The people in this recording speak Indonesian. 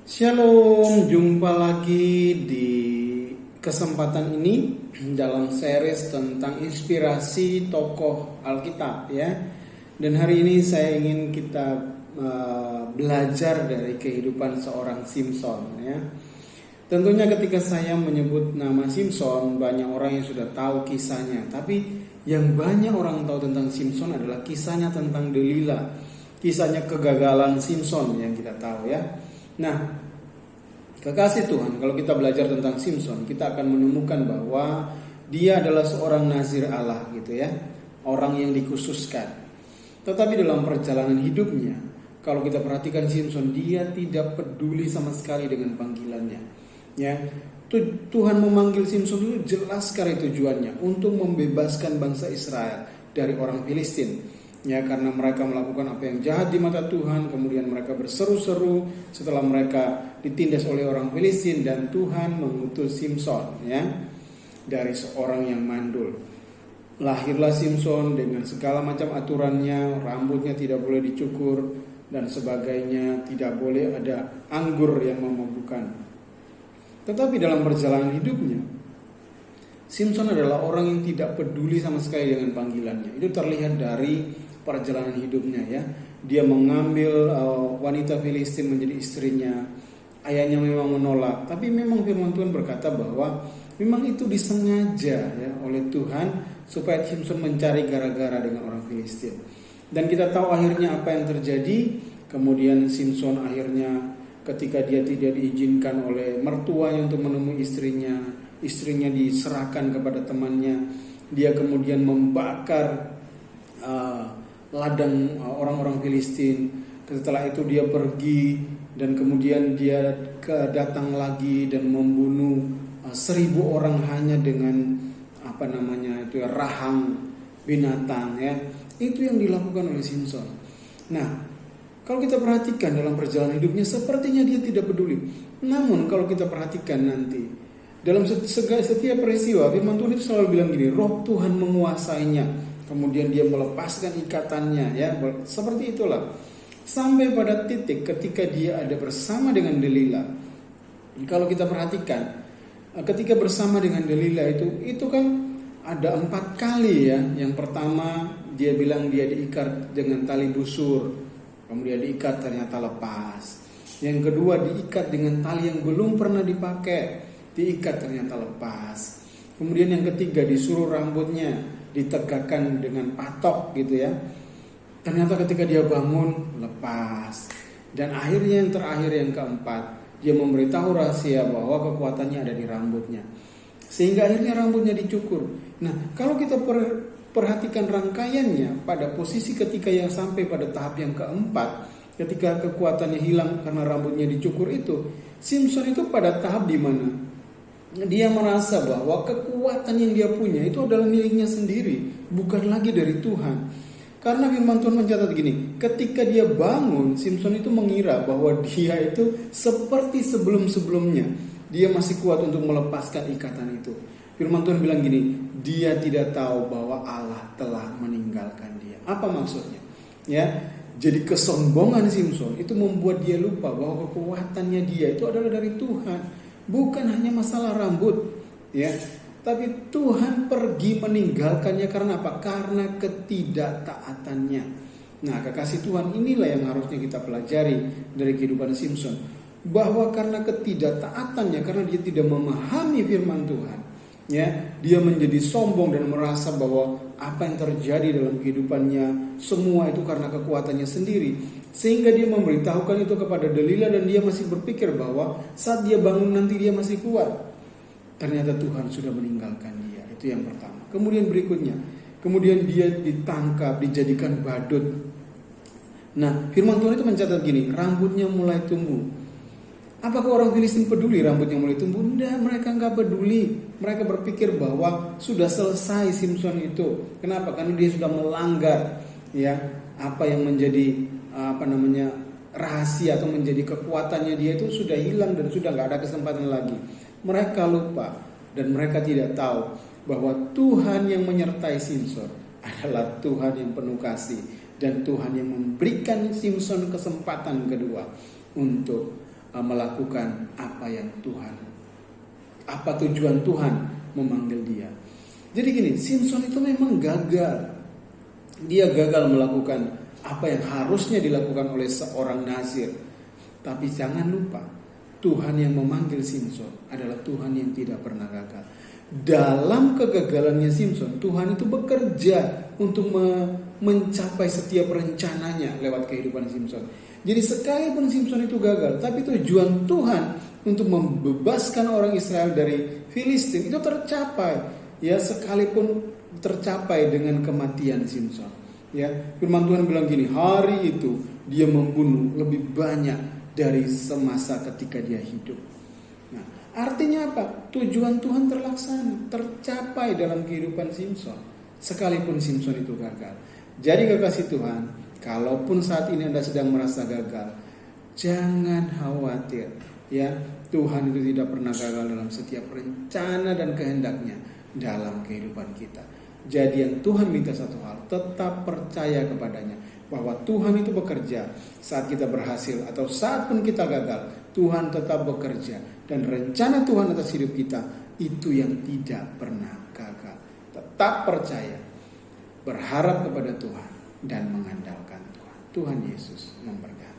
Shalom, jumpa lagi di kesempatan ini dalam series tentang inspirasi tokoh Alkitab ya. Dan hari ini saya ingin kita belajar dari kehidupan seorang Simson ya. Tentunya ketika saya menyebut nama Simson, banyak orang yang sudah tahu kisahnya. Tapi yang banyak orang tahu tentang Simson adalah kisahnya tentang Delila, kisahnya kegagalan Simson yang kita tahu ya. Nah, kekasih Tuhan, kalau kita belajar tentang Simson, kita akan menemukan bahwa dia adalah seorang nazir Allah gitu ya, orang yang dikhususkan. Tetapi dalam perjalanan hidupnya, kalau kita perhatikan Simson, dia tidak peduli sama sekali dengan panggilannya. Ya, Tuhan memanggil Simson itu jelas sekali tujuannya untuk membebaskan bangsa Israel dari orang Filistin. Ya, karena mereka melakukan apa yang jahat di mata Tuhan, kemudian mereka berseru-seru setelah mereka ditindas oleh orang Filistin, dan Tuhan mengutus Simson ya, dari seorang yang mandul. Lahirlah Simson dengan segala macam aturannya, rambutnya tidak boleh dicukur dan sebagainya, tidak boleh ada anggur yang memabukkan. Tetapi dalam perjalanan hidupnya, Simson adalah orang yang tidak peduli sama sekali dengan panggilannya. Itu terlihat dari perjalanan hidupnya ya. Dia mengambil wanita Filistin menjadi istrinya. Ayahnya memang menolak, tapi memang firman Tuhan berkata bahwa memang itu disengaja ya oleh Tuhan supaya Simson mencari gara-gara dengan orang Filistin. Dan kita tahu akhirnya apa yang terjadi. Kemudian Simson akhirnya ketika dia tidak diizinkan oleh mertuanya untuk menemui istrinya diserahkan kepada temannya. Dia kemudian membakar ladang orang-orang Filistin. Setelah itu dia pergi dan kemudian dia datang lagi dan membunuh 1.000 orang hanya dengan rahang binatang ya. Itu yang dilakukan oleh Simson. Nah, kalau kita perhatikan dalam perjalanan hidupnya, sepertinya dia tidak peduli. Namun kalau kita perhatikan nanti dalam setiap peristiwa, firman Tuhan itu selalu bilang gini, Roh Tuhan menguasainya. Kemudian dia melepaskan ikatannya ya, seperti itulah. Sampai pada titik ketika dia ada bersama dengan Delila. Kalau kita perhatikan, ketika bersama dengan Delila itu kan ada 4 kali ya. Yang pertama dia bilang dia diikat dengan tali busur, kemudian diikat ternyata lepas. Yang kedua diikat dengan tali yang belum pernah dipakai, diikat ternyata lepas. Kemudian yang ketiga disuruh rambutnya ditegakkan dengan patok gitu ya. Ternyata ketika dia bangun lepas. Dan akhirnya yang terakhir yang keempat, dia memberitahu rahasia bahwa kekuatannya ada di rambutnya. Sehingga akhirnya rambutnya dicukur. Nah, kalau kita perhatikan rangkaiannya pada posisi ketika yang sampai pada tahap yang keempat, ketika kekuatannya hilang karena rambutnya dicukur itu, Simson itu pada tahap di mana dia merasa bahwa kekuatan yang dia punya itu adalah miliknya sendiri, bukan lagi dari Tuhan. Karena firman Tuhan mencatat gini, ketika dia bangun, Simson itu mengira bahwa dia itu seperti sebelum-sebelumnya. Dia masih kuat untuk melepaskan ikatan itu. Firman Tuhan bilang gini, dia tidak tahu bahwa Allah telah meninggalkan dia. Apa maksudnya? Ya, jadi kesombongan Simson itu membuat dia lupa bahwa kekuatannya dia itu adalah dari Tuhan. Bukan hanya masalah rambut ya, tapi Tuhan pergi meninggalkannya karena apa? Karena ketidaktaatannya. Nah, kekasih Tuhan, inilah yang harusnya kita pelajari dari kehidupan Simson, bahwa karena ketidaktaatannya, karena dia tidak memahami firman Tuhan ya, dia menjadi sombong dan merasa bahwa apa yang terjadi dalam kehidupannya semua itu karena kekuatannya sendiri. Sehingga dia memberitahukan itu kepada Delila, dan dia masih berpikir bahwa saat dia bangun nanti dia masih kuat. Ternyata Tuhan sudah meninggalkan dia. Itu yang pertama. Kemudian berikutnya, kemudian dia ditangkap, dijadikan badut. Nah, firman Tuhan itu mencatat gini, rambutnya mulai tumbuh. Apakah orang Filistin peduli rambutnya mulai tumbuh? Tidak, mereka nggak peduli. Mereka berpikir bahwa sudah selesai Simson itu. Kenapa? Karena dia sudah melanggar ya apa yang menjadi rahasia atau menjadi kekuatannya dia itu sudah hilang dan sudah nggak ada kesempatan lagi. Mereka lupa dan mereka tidak tahu bahwa Tuhan yang menyertai Simson adalah Tuhan yang penuh kasih, dan Tuhan yang memberikan Simson kesempatan kedua untuk melakukan apa tujuan Tuhan memanggil dia. Jadi gini, Simson itu memang gagal. Dia gagal melakukan apa yang harusnya dilakukan oleh seorang nazir. Tapi jangan lupa, Tuhan yang memanggil Simson adalah Tuhan yang tidak pernah gagal. Dalam kegagalannya Simson, Tuhan itu bekerja untuk mencapai setiap rencananya lewat kehidupan Simson. Jadi sekalipun Simson itu gagal, tapi tujuan Tuhan untuk membebaskan orang Israel dari Filistin itu tercapai. Ya, sekalipun tercapai dengan kematian Simson. Ya, firman Tuhan bilang gini, hari itu dia membunuh lebih banyak dari semasa ketika dia hidup. Nah, artinya apa? Tujuan Tuhan terlaksana, tercapai dalam kehidupan Simson, sekalipun Simson itu gagal. Jadi kekasih Tuhan, kalaupun saat ini Anda sedang merasa gagal, jangan khawatir. Ya, Tuhan itu tidak pernah gagal dalam setiap rencana dan kehendaknya dalam kehidupan kita. Jadi yang Tuhan minta satu hal, tetap percaya kepadanya, bahwa Tuhan itu bekerja saat kita berhasil atau saat pun kita gagal. Tuhan tetap bekerja, dan rencana Tuhan atas hidup kita itu yang tidak pernah gagal. Tetap percaya, berharap kepada Tuhan, dan mengandalkan Tuhan. Tuhan Yesus memberkati.